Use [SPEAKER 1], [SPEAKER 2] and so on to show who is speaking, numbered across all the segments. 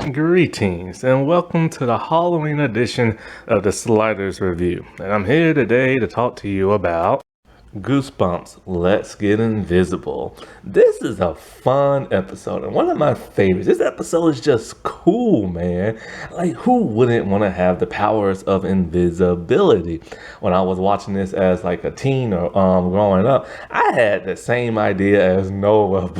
[SPEAKER 1] Greetings and welcome to the Halloween edition of the Sliders Review. And I'm here today to talk to you about Goosebumps, Let's Get Invisible. This is a fun episode and one of my favorites. This episode is just cool, man. Like, who wouldn't want to have the powers of invisibility? When I was watching this as like a teen or growing up, I had the same idea as Noah.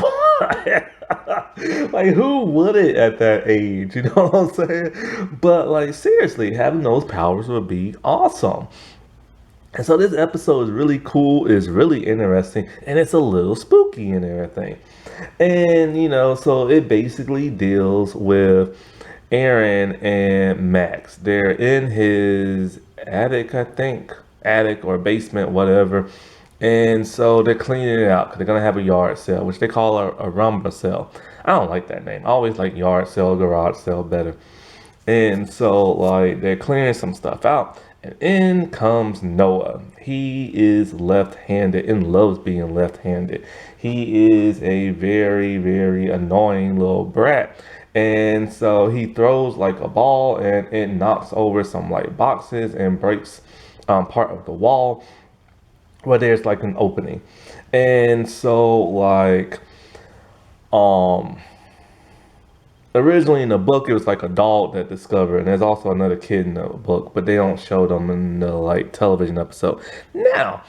[SPEAKER 1] Like, who would it at that age? You know what I'm saying? But like, seriously, having those powers would be awesome. And so this episode is really cool, it's really interesting, and it's a little spooky and everything. And so it basically deals with Aaron and Max. They're in his attic, I think, attic or basement, whatever. And so they're cleaning it out because they're gonna have a yard sale, which they call a rumba sale. I don't like that name. I always like yard sale, garage sale better. And so, like, they're clearing some stuff out, and in comes Noah. He is left-handed and loves being left-handed. He is a very, very annoying little brat. And so he throws like a ball and it knocks over some like boxes and breaks part of the wall where there's like an opening. And so like um originally in the book it was like a dog that discovered, and there's also another kid in the book, but they don't show them in the like television episode. Now,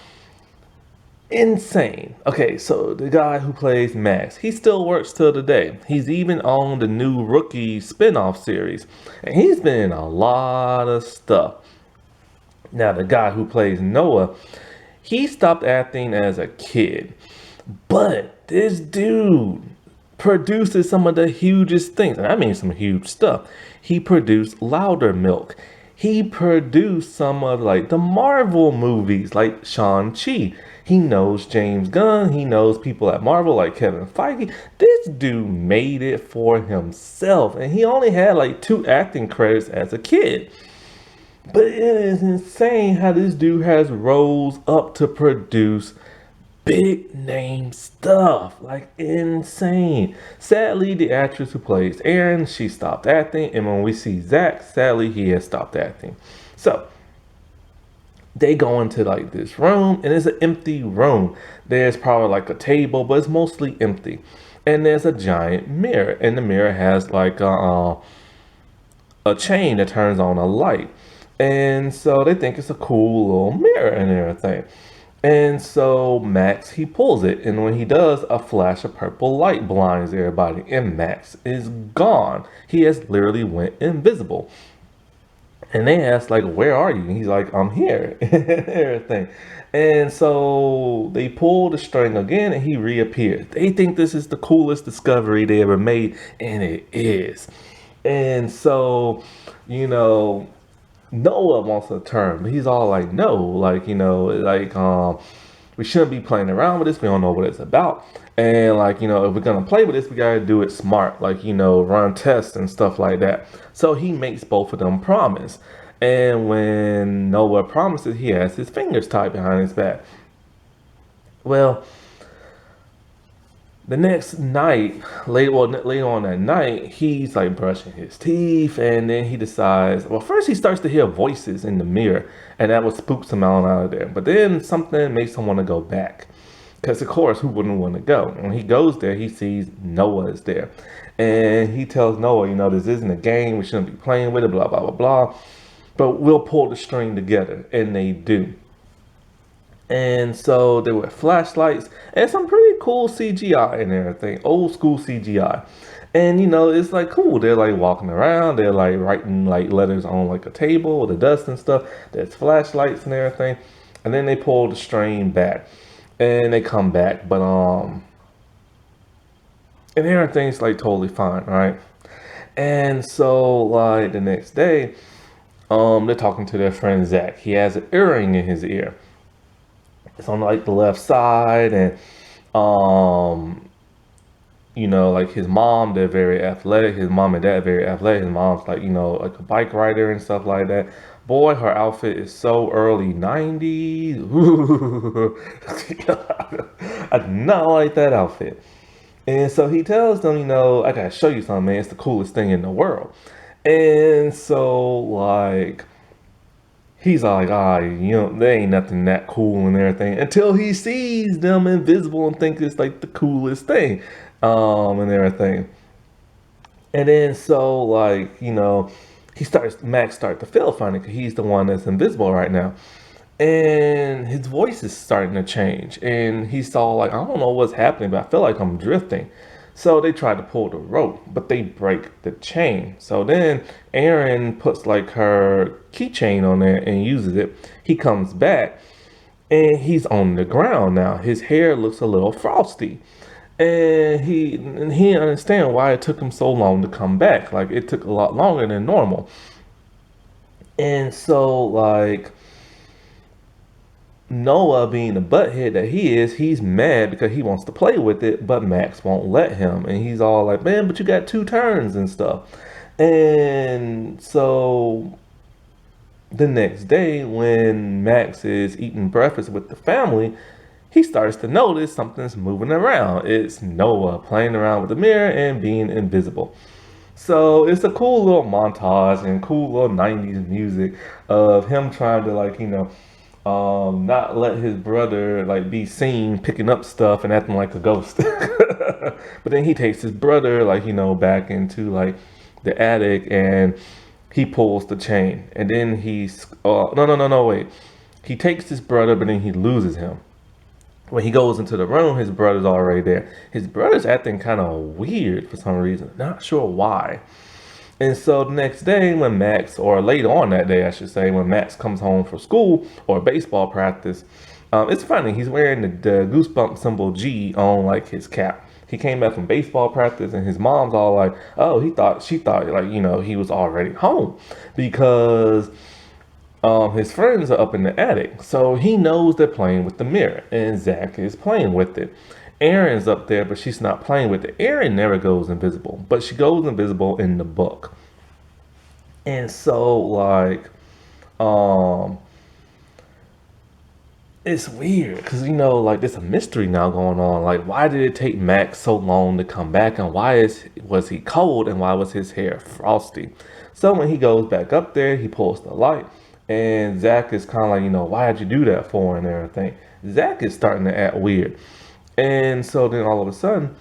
[SPEAKER 1] insane. Okay, so the guy who plays Max, he still works till today. He's even on the new Rookie spin-off series, and he's been in a lot of stuff. Now, the guy who plays Noah, he stopped acting as a kid, but this dude produces some of the hugest things, and I mean some huge stuff. He produced Louder Milk. He produced some of like the Marvel movies, like Shang-Chi. He knows James Gunn. He knows people at Marvel, like Kevin Feige. This dude made it for himself, and he only had like 2 acting credits as a kid. But it is insane how this dude has rose up to produce big name stuff. Like, insane. Sadly, the actress who plays Erin, she stopped acting. And when we see Zach, sadly, he has stopped acting. So, they go into like this room, and it's an empty room. There's probably like a table, but it's mostly empty. And there's a giant mirror, and the mirror has like a chain that turns on a light. And so they think it's a cool little mirror and everything. And so Max, he pulls it. And when he does, a flash of purple light blinds everybody. And Max is gone. He has literally went invisible. And they ask, like, where are you? And he's like, I'm here. Everything. And so they pull the string again and he reappears. They think this is the coolest discovery they ever made. And it is. And so, Noah wants a turn, but he's all like, no, like, we shouldn't be playing around with this. We don't know what it's about. And like, if we're gonna play with this, we gotta do it smart, like, run tests and stuff like that. So he makes both of them promise. And when Noah promises, he has his fingers tied behind his back. Well, the next night, later on that night, he's like brushing his teeth, and then he decides. Well, first he starts to hear voices in the mirror, and that would spook him out of there. But then something makes him want to go back, because of course, who wouldn't want to go? When he goes there, he sees Noah is there, and he tells Noah, this isn't a game. We shouldn't be playing with it. Blah blah blah blah. But we'll pull the string together, and they do. And so there were flashlights and some pretty cool CGI and everything, old school CGI. And it's like cool. They're like walking around, they're like writing like letters on like a table with the dust and stuff. There's flashlights and everything. And then they pull the string back and they come back, but and everything's like totally fine, right? And so like the next day, they're talking to their friend Zach. He has an earring in his ear. It's on like the left side, and like his mom, they're very athletic. His mom and dad are very athletic. His mom's like, like a bike rider and stuff like that. Boy, her outfit is so early 90s. I do not like that outfit. And so he tells them, I gotta show you something, man. It's the coolest thing in the world. And so, like, he's all like, there ain't nothing that cool and everything until he sees them invisible and thinks it's like the coolest thing, and everything. And then so, like, Max starts to feel funny because he's the one that's invisible right now. And his voice is starting to change. And he's all like, I don't know what's happening, but I feel like I'm drifting. So they try to pull the rope, but they break the chain. So then Aaron puts like her keychain on there and uses it. He comes back and he's on the ground now. His hair looks a little frosty. And he didn't understand why it took him so long to come back. Like it took a lot longer than normal. And so like Noah, being the butthead that he is, he's mad because he wants to play with it, but Max won't let him. And he's all like, man, but you got two turns and stuff. And so the next day, when Max is eating breakfast with the family, he starts to notice something's moving around. It's Noah playing around with the mirror and being invisible. So it's a cool little montage and cool little 90s music of him trying to not let his brother like be seen picking up stuff and acting like a ghost. But then he takes his brother back into like the attic and he pulls the chain and then he's no wait. He takes his brother but then he loses him. When he goes into the room, his brother's already there. His brother's acting kind of weird for some reason. Not sure why. And so the next day, when Max, or later on that day, I should say, when Max comes home from school or baseball practice, it's funny. He's wearing the goosebump symbol G on like his cap. He came back from baseball practice, and his mom's all like, "Oh, she thought he was already home because his friends are up in the attic, so he knows they're playing with the mirror, and Zach is playing with it. Erin's up there, but she's not playing with it. Erin never goes invisible, but she goes invisible in the book. And so, um, it's weird because like there's a mystery now going on. Like, why did it take Max so long to come back, and was he cold, and why was his hair frosty? So when he goes back up there, he pulls the light, and Zach is kind of like, why did you do that for, and everything. Zach is starting to act weird, and so then all of a sudden,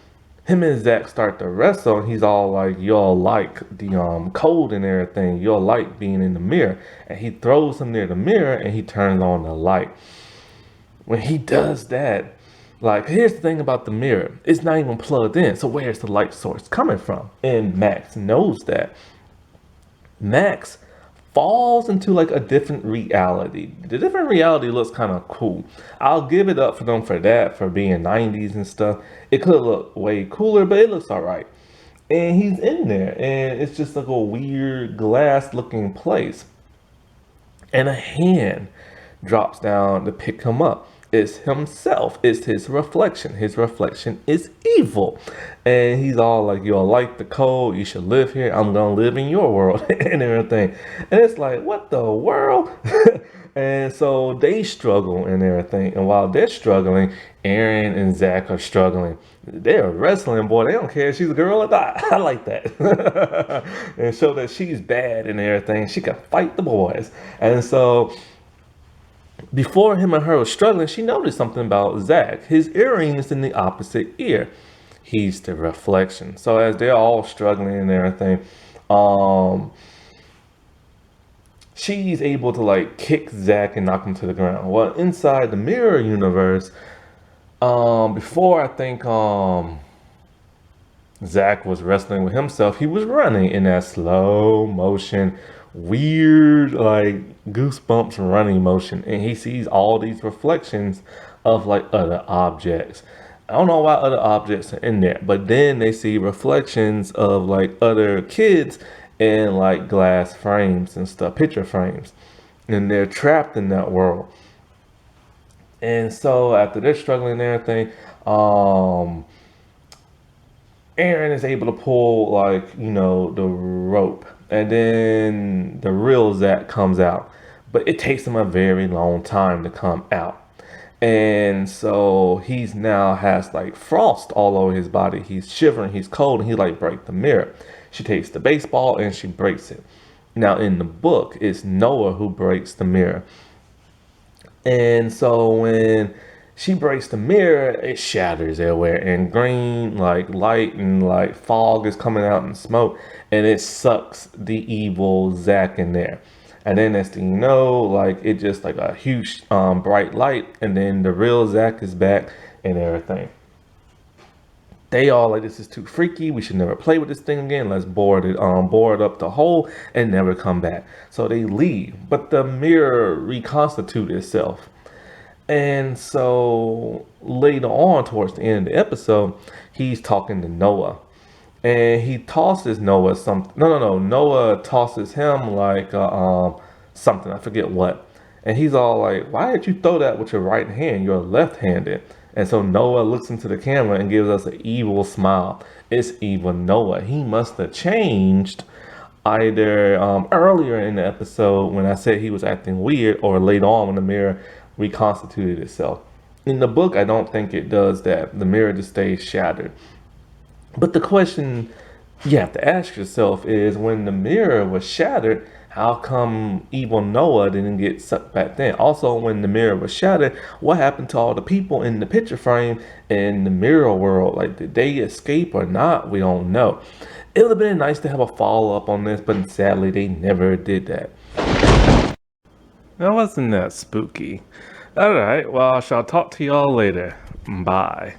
[SPEAKER 1] him and Zach start to wrestle, and he's all like, "Y'all like the cold and everything. Y'all like being in the mirror." And he throws him near the mirror, and he turns on the light. When he does that, like, here's the thing about the mirror. It's not even plugged in. So where's the light source coming from? And Max knows that. Max falls into like a different reality. The different reality looks kind of cool. I'll give it up for them for that, for being 90s and stuff. It could look way cooler, but it looks all right. And he's in there, and it's just like a weird glass looking place. And a hand drops down to pick him up. It's himself. It's his reflection. His reflection is evil. And he's all like, "You'll like the code. You should live here. I'm going to live in your world," and everything. And it's like, what the world? And so they struggle and everything. And while they're struggling, Aaron and Zach are struggling. They're wrestling, boy. They don't care if she's a girl or not. I like that. And show that she's bad and everything. She can fight the boys. And so before him and her were struggling, she noticed something about Zach. His earring is in the opposite ear. He's the reflection. So as they're all struggling and everything, she's able to like kick Zach and knock him to the ground. Well, inside the mirror universe, before I think Zach was wrestling with himself, he was running in that slow motion, weird, like goosebumps running motion. And he sees all these reflections of like other objects. I don't know why other objects are in there, but then they see reflections of like other kids in like glass frames and stuff, picture frames. And they're trapped in that world. And so after they're struggling and everything, Aaron is able to pull like, the rope. And then the real Zach comes out. But it takes him a very long time to come out. And so he's now has like frost all over his body. He's shivering, he's cold, and he like break the mirror. She takes the baseball and she breaks it. Now in the book, it's Noah who breaks the mirror. And so when she breaks the mirror, it shatters everywhere, and green like light and like fog is coming out and smoke, and it sucks the evil Zack in there. And then next thing you know, like it just like a huge bright light, and then the real Zack is back and everything. They all like, this is too freaky. We should never play with this thing again. Let's board up the hole and never come back. So they leave, but the mirror reconstitutes itself. And so later on, towards the end of the episode, he's talking to Noah, and he tosses Noah something. No. Noah tosses him like something. I forget what. And he's all like, "Why did you throw that with your right hand? You're left-handed." And so Noah looks into the camera and gives us an evil smile. It's evil Noah. He must have changed either earlier in the episode when I said he was acting weird, or later on when the mirror reconstituted itself. In the book, I don't think it does that. The mirror just stays shattered. But the question you have to ask yourself is, when the mirror was shattered, how come evil Noah didn't get sucked back then? Also, when the mirror was shattered, what happened to all the people in the picture frame in the mirror world? Like, did they escape or not? We don't know. It would have been nice to have a follow up on this, but sadly, they never did that. That wasn't that spooky. Alright, well, I shall talk to y'all later. Bye.